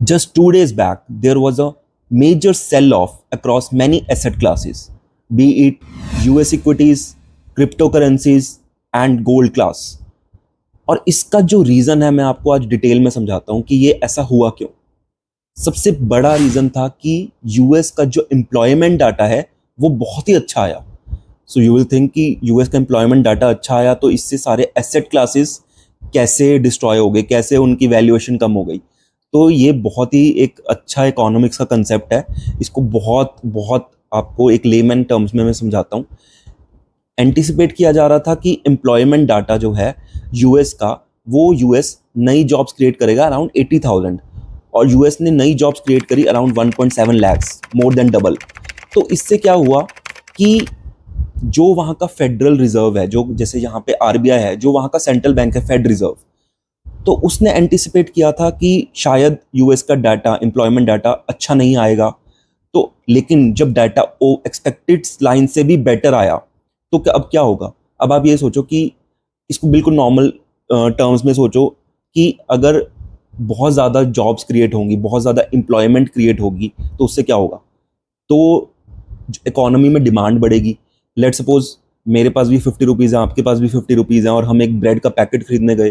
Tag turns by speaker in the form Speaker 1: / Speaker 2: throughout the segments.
Speaker 1: Just 2 days back, there was a major sell off across many asset classes, be it US equities, cryptocurrencies, and gold class. और इसका जो reason है मैं आपको आज detail में समझाता हूं कि ये ऐसा हुआ क्यों। सबसे बड़ा रीज़न था कि यूएस का जो एम्प्लॉयमेंट डाटा है वो बहुत ही अच्छा आया। सो यू विल थिंक कि यूएस का एम्प्लॉयमेंट डाटा अच्छा आया तो इससे सारे एसेट क्लासेस कैसे डिस्ट्रॉय हो गए, कैसे उनकी वैल्यूएशन कम हो गई। तो ये बहुत ही एक अच्छा इकोनॉमिक्स का कंसेप्ट है। इसको बहुत बहुत आपको एक लेमन टर्म्स में मैं समझाता हूँ। एंटिसिपेट किया जा रहा था कि एम्प्लॉयमेंट डाटा जो है यूएस का, वो यूएस नई जॉब्स क्रिएट करेगा अराउंड 80,000, और यूएस ने नई जॉब्स क्रिएट करी around 1.7 lakhs, more than double. तो इससे क्या हुआ कि जो वहाँ का फेडरल रिजर्व है, जो जैसे यहाँ पे आरबीआई है, जो वहाँ का सेंट्रल बैंक है फेड रिजर्व, तो उसने एंटिसिपेट किया था कि शायद यूएस का डाटा, एम्प्लॉयमेंट डाटा अच्छा नहीं आएगा। तो लेकिन जब डाटा ओ एक्सपेक्टेड लाइन से भी बेटर आया तो अब क्या होगा। अब आप ये सोचो कि इसको बिल्कुल नॉर्मल टर्म्स में सोचो कि अगर बहुत ज़्यादा जॉब्स क्रिएट होंगी, बहुत ज़्यादा एम्प्लॉयमेंट क्रिएट होगी, तो उससे क्या होगा, तो इकोनॉमी में डिमांड बढ़ेगी। लेट सपोज मेरे पास भी 50 रुपीज़ है, आपके पास भी 50 रुपीज़ हैं, और हम एक ब्रेड का पैकेट खरीदने गए,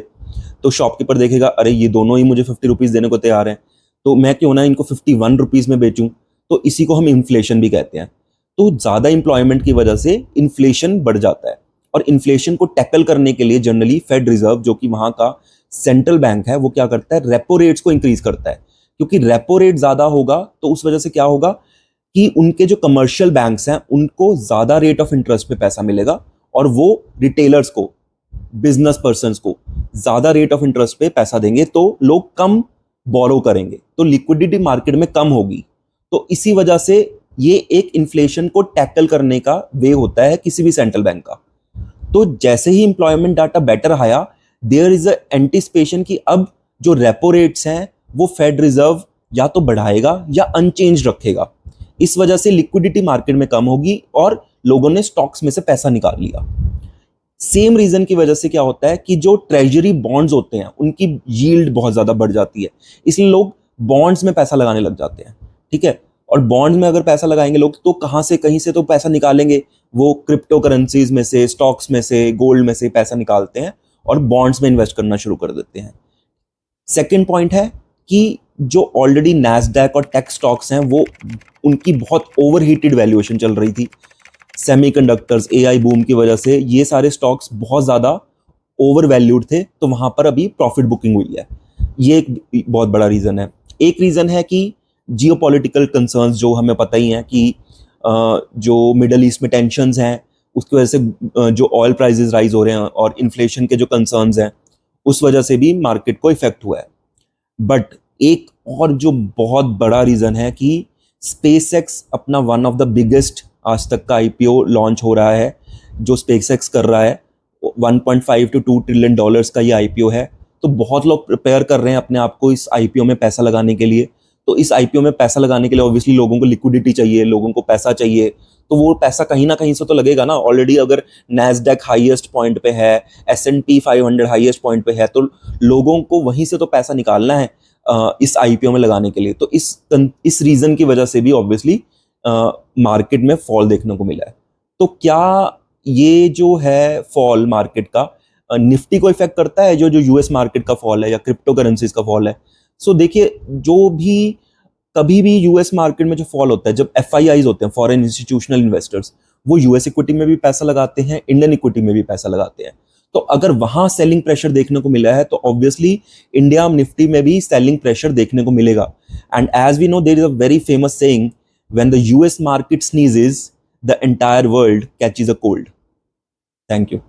Speaker 1: तो शॉपकीपर देखेगा अरे ये दोनों ही मुझे 50 रुपीज़ देने को तैयार हैं, तो मैं क्यों ना इनको 51 रुपीज़ में बेचूं। तो इसी को हम इन्फ्लेशन भी कहते हैं। तो ज़्यादा इंप्लॉयमेंट की वजह से इन्फ्लेशन बढ़ जाता है, और इन्फ्लेशन को टैकल करने के लिए जनरली फेड रिजर्व, जो कि वहाँ का सेंट्रल बैंक है, वो क्या करता है, रेपो रेट्स को इंक्रीज करता है। क्योंकि रेपो रेट ज़्यादा होगा तो उस वजह से क्या होगा कि उनके जो कमर्शियल बैंक्स हैं उनको ज़्यादा रेट ऑफ इंटरेस्ट पे पैसा मिलेगा, और वो रिटेलर्स को, बिजनेस पर्सन को ज़्यादा रेट ऑफ इंटरेस्ट पे पैसा देंगे, तो लोग कम बोरो करेंगे, तो लिक्विडिटी मार्केट में कम होगी। तो इसी वजह से ये एक इन्फ्लेशन को टैकल करने का वे होता है किसी भी सेंट्रल बैंक का। तो जैसे ही इंप्लॉयमेंट डाटा बेटर आया, देयर इज अ एंटिसिपेशन कि अब जो रेपो रेट्स हैं वो फेड रिजर्व या तो बढ़ाएगा या अनचेंज रखेगा। इस वजह से लिक्विडिटी मार्केट में कम होगी और लोगों ने स्टॉक्स में से पैसा निकाल लिया। सेम रीजन की वजह से क्या होता है कि जो ट्रेजरी बॉन्ड्स होते हैं उनकी यील्ड बहुत ज्यादा बढ़ जाती है, इसलिए लोग बॉन्ड्स में पैसा लगाने लग जाते हैं। ठीक है, और बॉन्ड्स में अगर पैसा लगाएंगे लोग तो कहाँ से कहीं से तो पैसा निकालेंगे, वो क्रिप्टो करेंसीज में से, स्टॉक्स में से, गोल्ड में से पैसा निकालते हैं और बॉन्ड्स में इन्वेस्ट करना शुरू कर देते हैं। सेकेंड पॉइंट है कि जो ऑलरेडी नैस्डैक और टेक स्टॉक्स हैं वो उनकी बहुत ओवरहीटेड वैल्यूएशन चल रही थी। सेमीकंडक्टर्स, एआई बूम की वजह से ये सारे स्टॉक्स बहुत ज़्यादा ओवर वैल्यूड थे, तो वहाँ पर अभी प्रॉफिट बुकिंग हुई है। ये एक बहुत बड़ा रीज़न है। एक रीज़न है कि जियोपॉलिटिकल कंसर्न्स, जो हमें पता ही है कि जो मिडल ईस्ट में टेंशन्स हैं उसकी वजह से जो ऑयल प्राइसेस राइज हो रहे हैं और इन्फ्लेशन के जो कंसर्न्स हैं उस वजह से भी मार्केट को इफेक्ट हुआ है। बट एक और जो बहुत बड़ा रीज़न है कि स्पेसएक्स अपना वन ऑफ द बिगेस्ट आज तक का आईपीओ लॉन्च हो रहा है। जो स्पेसएक्स कर रहा है 1.5 to 2 ट्रिलियन डॉलर्स का ये आईपीओ है। तो बहुत लोग प्रिपेयर कर रहे हैं अपने आप को इस आईपीओ में पैसा लगाने के लिए। तो इस आईपीओ में पैसा लगाने के लिए ऑब्वियसली लोगों को लिक्विडिटी चाहिए, लोगों को पैसा चाहिए, तो वो पैसा कहीं ना कहीं से तो लगेगा ना। ऑलरेडी अगर नैस्डैक हाईएस्ट पॉइंट पे है, S&P 500 हाईएस्ट पॉइंट पे है, तो लोगों को वहीं से तो पैसा निकालना है इस आईपीओ में लगाने के लिए। तो इस रीजन की वजह से भी ऑब्वियसली मार्केट में फॉल देखने को मिला है। तो क्या ये जो है फॉल मार्केट का निफ्टी को इफेक्ट करता है, जो यूएस मार्केट का फॉल है या क्रिप्टो करेंसीज का फॉल है? सो देखिए, जो भी कभी भी यूएस मार्केट में जो फॉल होता है, जब एफआईआईज होते हैं, फॉरेन इंस्टीट्यूशनल इन्वेस्टर्स, वो यूएस इक्विटी में भी पैसा लगाते हैं, इंडियन इक्विटी में भी पैसा लगाते हैं। तो अगर वहां सेलिंग प्रेशर देखने को मिला है तो ऑब्वियसली इंडिया निफ्टी में भी सेलिंग प्रेशर देखने को मिलेगा। And as we know, there is a very famous saying, when the US market sneezes, the entire world catches a cold. Thank you.